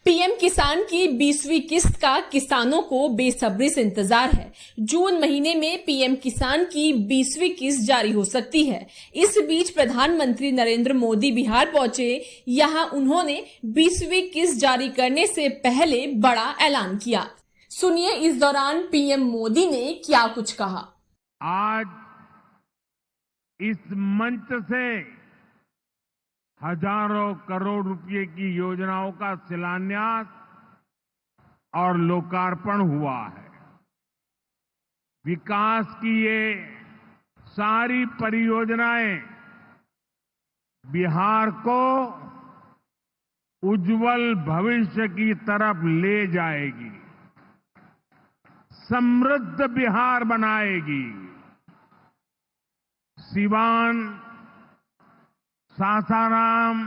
PM किसान की 20वीं किस्त का किसानों को बेसब्री से इंतजार है। जून महीने में पीएम किसान की 20वीं किस्त जारी हो सकती है। इस बीच प्रधानमंत्री नरेंद्र मोदी बिहार पहुंचे। यहां उन्होंने 20वीं किस्त जारी करने से पहले बड़ा ऐलान किया। सुनिए इस दौरान पीएम मोदी ने क्या कुछ कहा। आज इस मंच से हजारों करोड़ रुपए की योजनाओं का शिलान्यास और लोकार्पण हुआ है। विकास की ये सारी परियोजनाएं बिहार को उज्जवल भविष्य की तरफ ले जाएगी, समृद्ध बिहार बनाएगी। सिवान, सासाराम,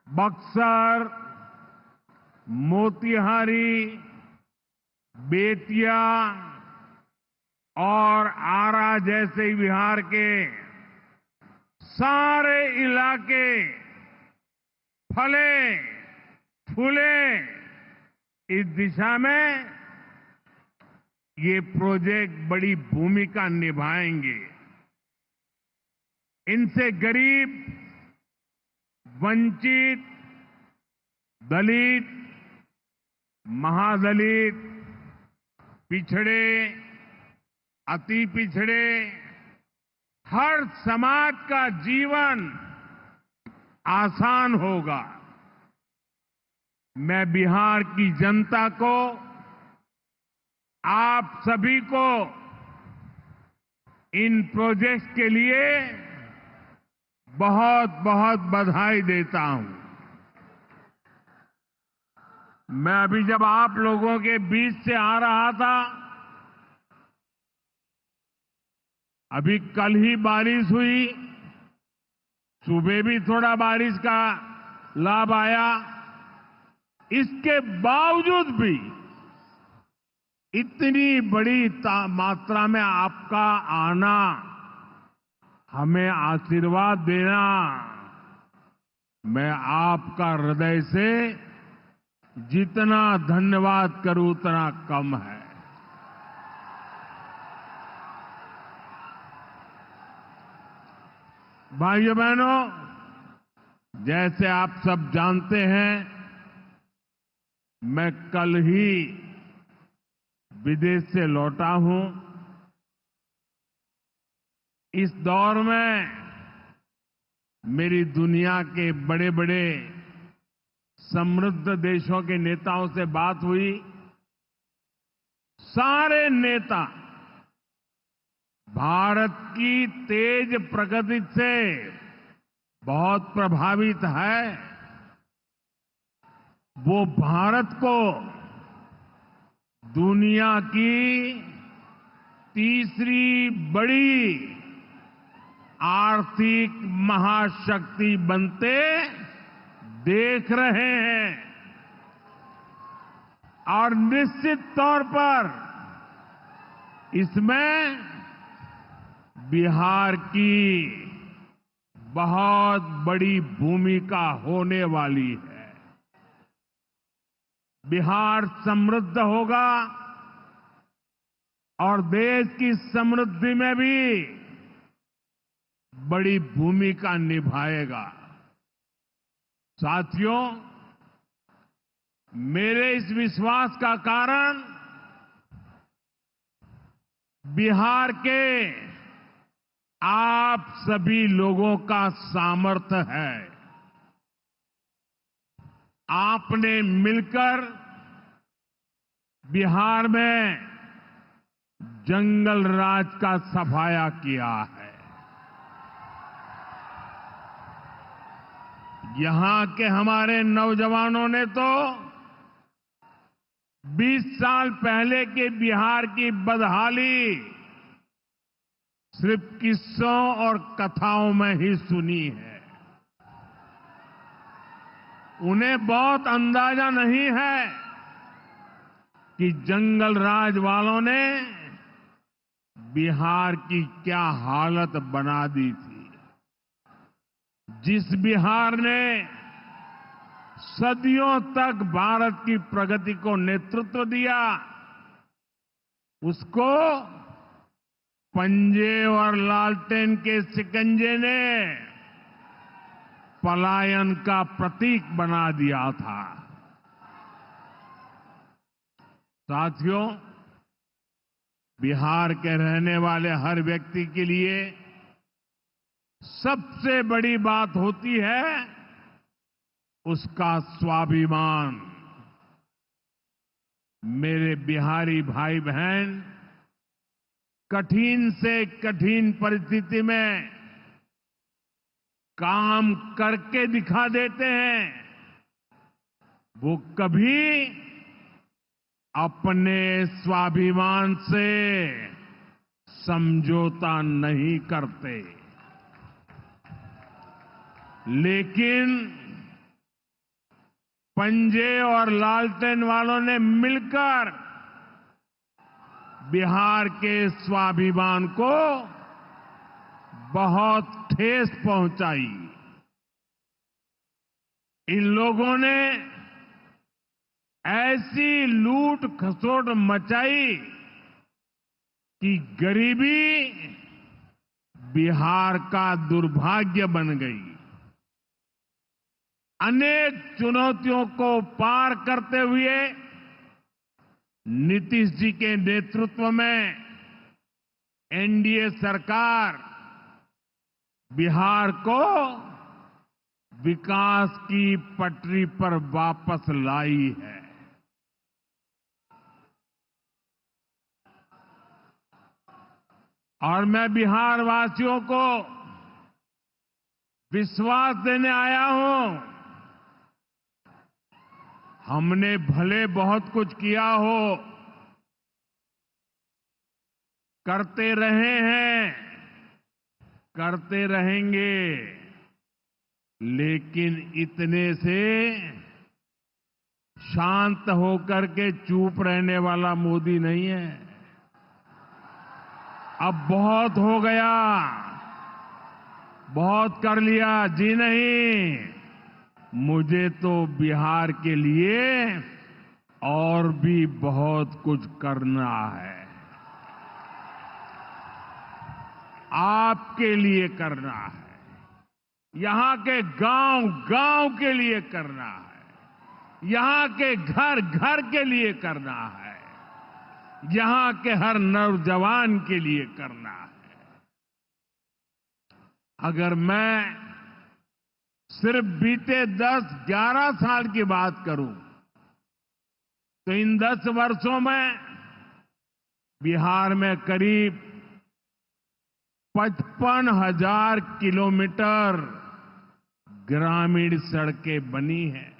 बक्सर, मोतिहारी, बेतिया और आरा जैसे बिहार के सारे इलाके फले फूले। इस दिशा में ये प्रोजेक्ट बड़ी भूमिका निभाएंगे। इनसे गरीब, वंचित, दलित, महादलित, पिछड़े, अति पिछड़े, हर समाज का जीवन आसान होगा। मैं बिहार की जनता को, आप सभी को इन प्रोजेक्ट्स के लिए बहुत बहुत बधाई देता हूं। मैं अभी जब आप लोगों के बीच से आ रहा था, अभी कल ही बारिश हुई, सुबह भी थोड़ा बारिश का लाभ आया। इसके बावजूद भी इतनी बड़ी मात्रा में आपका आना, हमें आशीर्वाद देना, मैं आपका हृदय से जितना धन्यवाद करूं उतना कम है। भाइयों बहनों, जैसे आप सब जानते हैं, मैं कल ही विदेश से लौटा हूं। इस दौर में मेरी दुनिया के बड़े बड़े समृद्ध देशों के नेताओं से बात हुई। सारे नेता भारत की तेज प्रगति से बहुत प्रभावित है। वो भारत को दुनिया की तीसरी बड़ी आर्थिक महाशक्ति बनते देख रहे हैं और निश्चित तौर पर इसमें बिहार की बहुत बड़ी भूमिका होने वाली है। बिहार समृद्ध होगा और देश की समृद्धि में भी बड़ी भूमिका निभाएगा। साथियों, मेरे इस विश्वास का कारण बिहार के आप सभी लोगों का सामर्थ्य है। आपने मिलकर बिहार में जंगल राज का सफाया किया है। यहां के हमारे नौजवानों ने तो 20 साल पहले के बिहार की बदहाली सिर्फ किस्सों और कथाओं में ही सुनी है। उन्हें बहुत अंदाजा नहीं है कि जंगल राज वालों ने बिहार की क्या हालत बना दी थी। जिस बिहार ने सदियों तक भारत की प्रगति को नेतृत्व दिया, उसको पंजे और लालटेन के शिकंजे ने पलायन का प्रतीक बना दिया था। साथियों, बिहार के रहने वाले हर व्यक्ति के लिए सबसे बड़ी बात होती है उसका स्वाभिमान। मेरे बिहारी भाई बहन कठिन से कठिन परिस्थिति में काम करके दिखा देते हैं। वो कभी अपने स्वाभिमान से समझौता नहीं करते। लेकिन पंजे और लालटेन वालों ने मिलकर बिहार के स्वाभिमान को बहुत ठेस पहुंचाई। इन लोगों ने ऐसी लूट खसोट मचाई कि गरीबी बिहार का दुर्भाग्य बन गई। अनेक चुनौतियों को पार करते हुए नीतीश जी के नेतृत्व में एनडीए सरकार बिहार को विकास की पटरी पर वापस लाई है। और मैं बिहार वासियों को विश्वास देने आया हूं, हमने भले बहुत कुछ किया हो, करते रहे हैं, करते रहेंगे, लेकिन इतने से शांत होकर के चुप रहने वाला मोदी नहीं है। अब बहुत हो गया, बहुत कर लिया जी नहीं, मुझे तो बिहार के लिए और भी बहुत कुछ करना है। आपके लिए करना है, यहां के गांव गांव के लिए करना है, यहां के घर घर के लिए करना है, यहां के हर नौजवान के लिए करना है। अगर मैं सिर्फ बीते 10-11 साल की बात करूं तो इन 10 वर्षों में बिहार में करीब 55,000 किलोमीटर ग्रामीण सड़कें बनी हैं।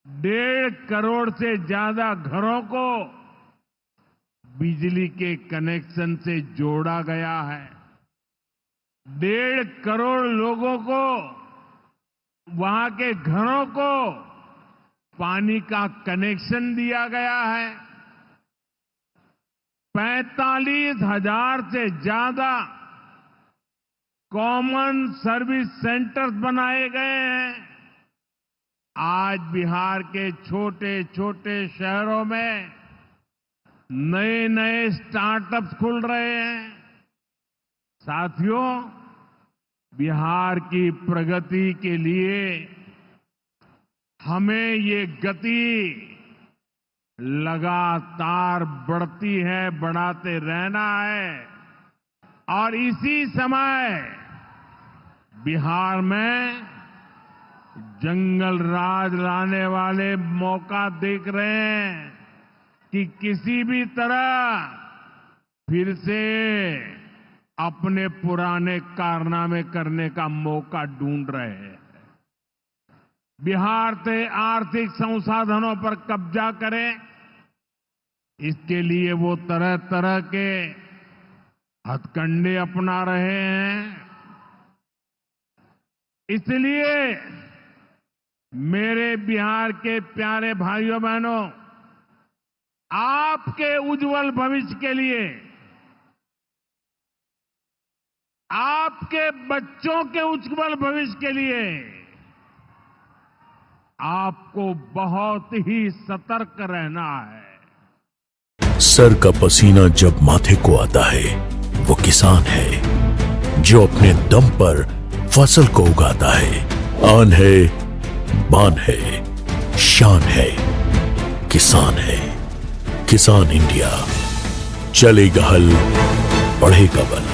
1.5 करोड़ से ज्यादा घरों को बिजली के कनेक्शन से जोड़ा गया है। 1.5 करोड़ लोगों को, वहां के घरों को पानी का कनेक्शन दिया गया है। 45,000 से ज्यादा कॉमन सर्विस सेंटर्स बनाए गए हैं। आज बिहार के छोटे छोटे शहरों में नए नए स्टार्टअप्स खुल रहे हैं। साथियों, बिहार की प्रगति के लिए हमें ये गति लगातार बढ़ती है, बढ़ाते रहना है। और इसी समय बिहार में जंगल राज लाने वाले मौका देख रहे हैं कि किसी भी तरह फिर से अपने पुराने कारनामे करने का मौका ढूंढ रहे हैं। बिहार से आर्थिक संसाधनों पर कब्जा करें, इसके लिए वो तरह तरह के हथकंडे अपना रहे हैं। इसलिए मेरे बिहार के प्यारे भाइयों बहनों, आपके उज्जवल भविष्य के लिए, आपके बच्चों के उज्जवल भविष्य के लिए आपको बहुत ही सतर्क रहना है। सर का पसीना जब माथे को आता है वो किसान है जो अपने दम पर फसल को उगाता है। आन है, बान है, शान है, किसान है। किसान इंडिया, चलेगा हल, बढ़ेगा बल।